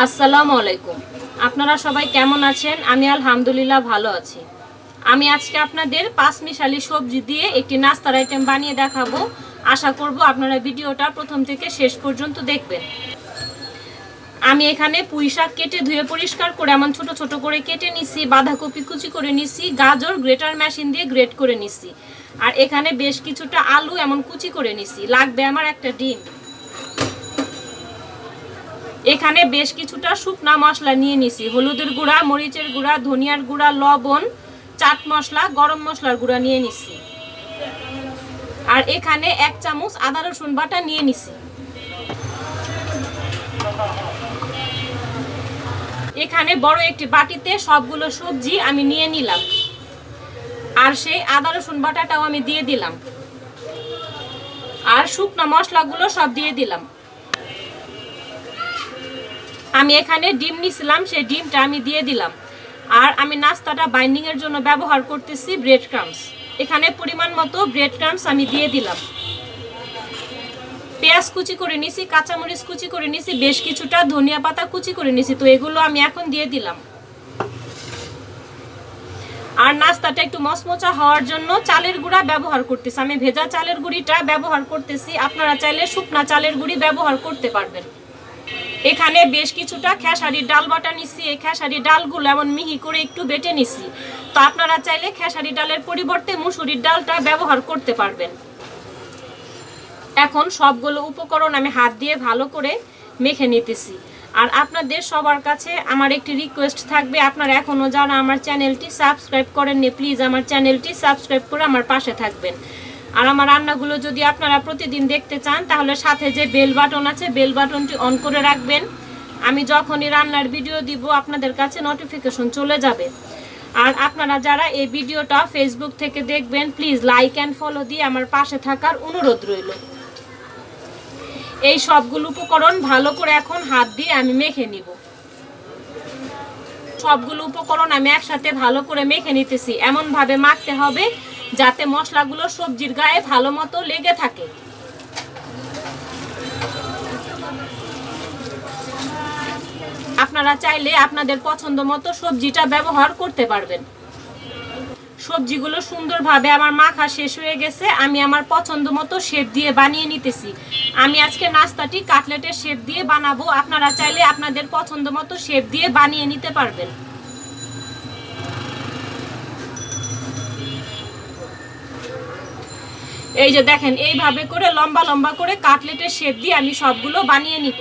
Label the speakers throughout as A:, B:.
A: আসসালামু আলাইকুম। আপনারা সবাই কেমন আছেন? আমি আলহামদুলিল্লাহ ভালো আছি। আমি আজকে আপনাদের পাঁচমিশালি সবজি দিয়ে একটি নাস্তার আইটেম বানিয়ে দেখাবো। আশা করব আপনারা ভিডিওটা প্রথম থেকে শেষ পর্যন্ত দেখবেন। আমি এখানে পুঁই শাক কেটে ধুয়ে পরিষ্কার করে এমন ছোট ছোট করে কেটে নিছি, বাঁধাকপি কুচি করে নিছি, গাজর গ্রেটার মেশিন দিয়ে গ্রেট করে নিছি, আর এখানে বেশ কিছুটা আলু এমন কুচি করে নিছি। লাগবে আমার একটা ডিম। এখানে বেশ কিছুটা শুকনা মশলা নিয়ে নিছি, হলুদের গুঁড়া, মরিচের গুঁড়া, ধনিয়ার গুঁড়া, লবণ, চাট মশলা, গরম মশলার গুঁড়া নিয়ে নিছি। আর এখানে 1 চামচ আদা রসুন বাটা নিয়ে নিছি। এখানে বড় একটি বাটিতে সবগুলো সবজি আমি নিয়ে নিলাম, আর সেই আদা রসুন বাটাটাও আমি দিয়ে দিলাম, আর শুকনা মশলাগুলো সব দিয়ে দিলাম। আমি এখানে ডিম নিছিলাম, সেই ডিমটা আমি দিয়ে দিলাম। আর আমি নাস্তাটা বাইন্ডিং এর জন্য ব্যবহার করতেছি ব্রেড ক্রাম্বস। এখানে পরিমাণ মতো ব্রেড ক্রাম্বস আমি দিয়ে দিলাম। পেঁয়াজ কুচি করে নিছি, কাঁচামরিচ কুচি করে নিছি, বেশ কিছুটা ধনিয়া পাতা কুচি করে নিছি। তো এগুলো আমি এখন দিয়ে দিলাম। আর নাস্তাটা একটু মচমচা হওয়ার জন্য চালের গুঁড়া ব্যবহার করতেছি। আমি ভেজা চালের গুঁড়িটা ব্যবহার করতেছি, আপনারা চাইলে শুকনা চালের গুঁড়ি ব্যবহার করতে পারবেন। এখানে বেশ কিছুটা খেসারির ডাল বাটা নিছি। এই খেসারির ডালগুলো এমন মিহি করে একটু বেটে নিছি। তো আপনারা চাইলে খেসারি ডালের পরিবর্তে মুসুরির ডালটা ব্যবহার করতে পারবেন। এখন সবগুলো উপকরণ আমি হাত দিয়ে ভালো করে মেখে নিতেছি। আর আপনাদের সবার কাছে আমার একটি রিকোয়েস্ট থাকবে, আপনারা এখনও যারা আমার চ্যানেলটি সাবস্ক্রাইব করেননি, প্লিজ আমার চ্যানেলটি সাবস্ক্রাইব করে আমার পাশে থাকবেন। আর আমার রান্নাগুলো যদি আপনারা প্রতিদিন দেখতে চান, তাহলে সাথে যে বেল বাটন আছে, বেল বাটনটি অন করে রাখবেন। আমি যখনই রান্নার ভিডিও দিব আপনাদের কাছে নোটিফিকেশন চলে যাবে। আর আপনারা যারা এই ভিডিওটা ফেসবুক থেকে দেখবেন, প্লিজ লাইক অ্যান্ড ফলো দিয়ে আমার পাশে থাকার অনুরোধ রইল। এই সবগুলো উপকরণ ভালো করে এখন হাত দিয়ে আমি মেখে নিব। সবগুলো উপকরণ আমি একসাথে ভালো করে মেখে নিতেছি। এমনভাবে মাখতে হবে যাতে মশলাগুলো সবজির গায়ে ভালো মতো লেগে থাকে। আপনারা চাইলে আপনাদের পছন্দ মতো সবজিটা ব্যবহার করতে পারবেন। সবজিগুলো সুন্দরভাবে আমার মাখা শেষ হয়ে গেছে। আমি আমার পছন্দ মতো শেপ দিয়ে বানিয়ে নিতেছি। আমি আজকে নাস্তাটি কাটলেটের শেপ দিয়ে বানাবো। আপনারা চাইলে আপনাদের পছন্দ মতো শেপ দিয়ে বানিয়ে নিতে পারবেন। এই যে দেখেন, এইভাবে করে লম্বা লম্বা করে কাটলেটের শেপ দিয়ে আমি সবগুলো বানিয়ে নিব।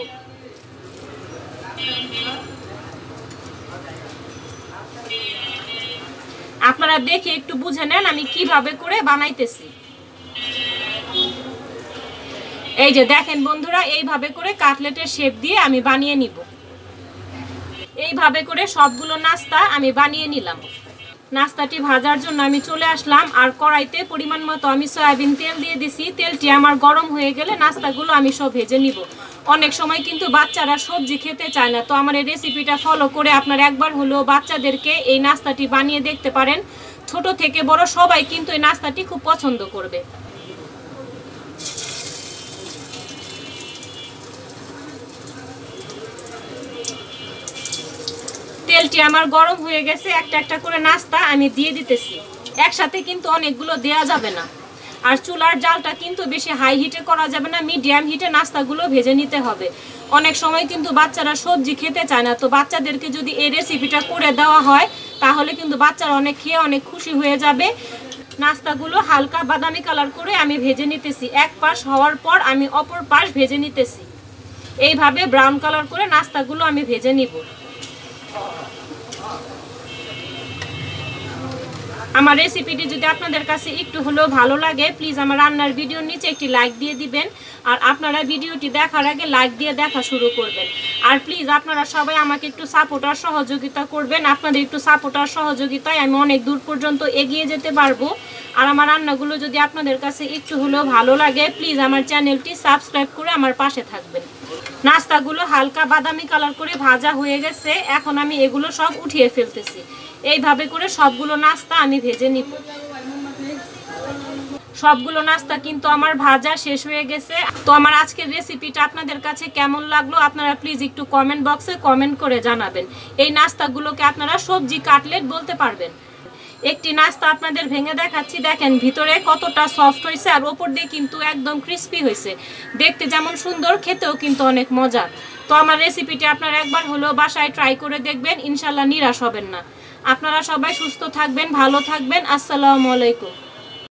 A: আপনারা দেখে একটু বুঝে নেন আমি কিভাবে করে বানাইতেছি। এই যে দেখেন বন্ধুরা, এইভাবে করে কাটলেটের শেপ দিয়ে আমি বানিয়ে নিব। এইভাবে করে সবগুলো নাস্তা আমি বানিয়ে নিলাম। নাস্তাটি ভাজার জন্য আমি চলে আসলাম। আর কড়াইতে পরিমাণ মতো আমি সয়াবিন তেল দিয়ে দিছি। তেলটি আমার গরম হয়ে গেলে নাস্তাগুলো আমি সব ভেজে নিব। অনেক সময় কিন্তু বাচ্চারা সবজি খেতে চায় না। তো আমার এই রেসিপিটা ফলো করে আপনারা একবার হলেও বাচ্চাদেরকে এই নাস্তাটি বানিয়ে দেখতে পারেন। ছোট থেকে বড় সবাই কিন্তু এই নাস্তাটি খুব পছন্দ করবে। তেলটি আমার গরম হয়ে গেছে। একটা একটা করে নাস্তা আমি দিয়ে দিতেছি। একসাথে কিন্তু অনেকগুলো দেয়া যাবে না। আর চুলার জালটা কিন্তু বেশি হাই হিটে করা যাবে না, মিডিয়াম হিটে নাস্তাগুলো ভেজে নিতে হবে। অনেক সময় কিন্তু বাচ্চারা সবজি খেতে চায় না। তো বাচ্চাদেরকে যদি এই রেসিপিটা করে দেওয়া হয়, তাহলে কিন্তু বাচ্চারা অনেক খেয়ে অনেক খুশি হয়ে যাবে। নাস্তাগুলো হালকা বাদামি কালার করে আমি ভেজে নিতেছি। এক পাশ হওয়ার পর আমি অপর পাশ ভেজে নিতেছি। এইভাবে ব্রাউন কালার করে নাস্তাগুলো আমি ভেজে নিব। আমার রেসিপিটি যদি আপনাদের কাছে একটু হলেও ভালো লাগে, প্লিজ আমার রান্নার ভিডিওর নিচে একটি লাইক দিয়ে দিবেন। আর আপনারা ভিডিওটি দেখার আগে লাইক দিয়ে দেখা শুরু করবেন। আর প্লিজ আপনারা সবাই আমাকে একটু সাপোর্ট আর সহযোগিতা করবেন। আপনাদের একটু সাপোর্ট আর সহযোগিতায় আমি অনেক দূর পর্যন্ত এগিয়ে যেতে পারবো। আর আমার রান্নাগুলো যদি আপনাদের কাছে একটু হলেও ভালো লাগে, প্লিজ আমার চ্যানেলটি সাবস্ক্রাইব করে আমার পাশে থাকবেন। নাস্তাগুলো হালকা বাদামি কালার করে ভাজা হয়ে গেছে। এখন আমি এগুলো সব উঠিয়ে ফেলতেছি। এইভাবে করে সবগুলো নাস্তা আমি ভেজে নিব। সবগুলো নাস্তা কিন্তু আমার ভাজা শেষ হয়ে গেছে। তো আমার আজকের রেসিপিটা আপনাদের কাছে কেমন লাগলো আপনারা প্লিজ একটু কমেন্ট বক্সে কমেন্ট করে জানাবেন। এই নাস্তাগুলোকে আপনারা সবজি কাটলেট বলতে পারবেন। একটি নাস্তা আপনাদের ভেঙে দেখাচ্ছি, দেখেন ভিতরে কতটা সফট হয়েছে আর ওপর দিয়ে কিন্তু একদম ক্রিস্পি হয়েছে। দেখতে যেমন সুন্দর, খেতেও কিন্তু অনেক মজা। তো আমার রেসিপিটি আপনারা একবার হলেও বাসায় ট্রাই করে দেখবেন, ইনশাল্লাহ নিরাশ হবেন না। আপনারা সবাই সুস্থ থাকবেন, ভালো থাকবেন। আসসালামু আলাইকুম।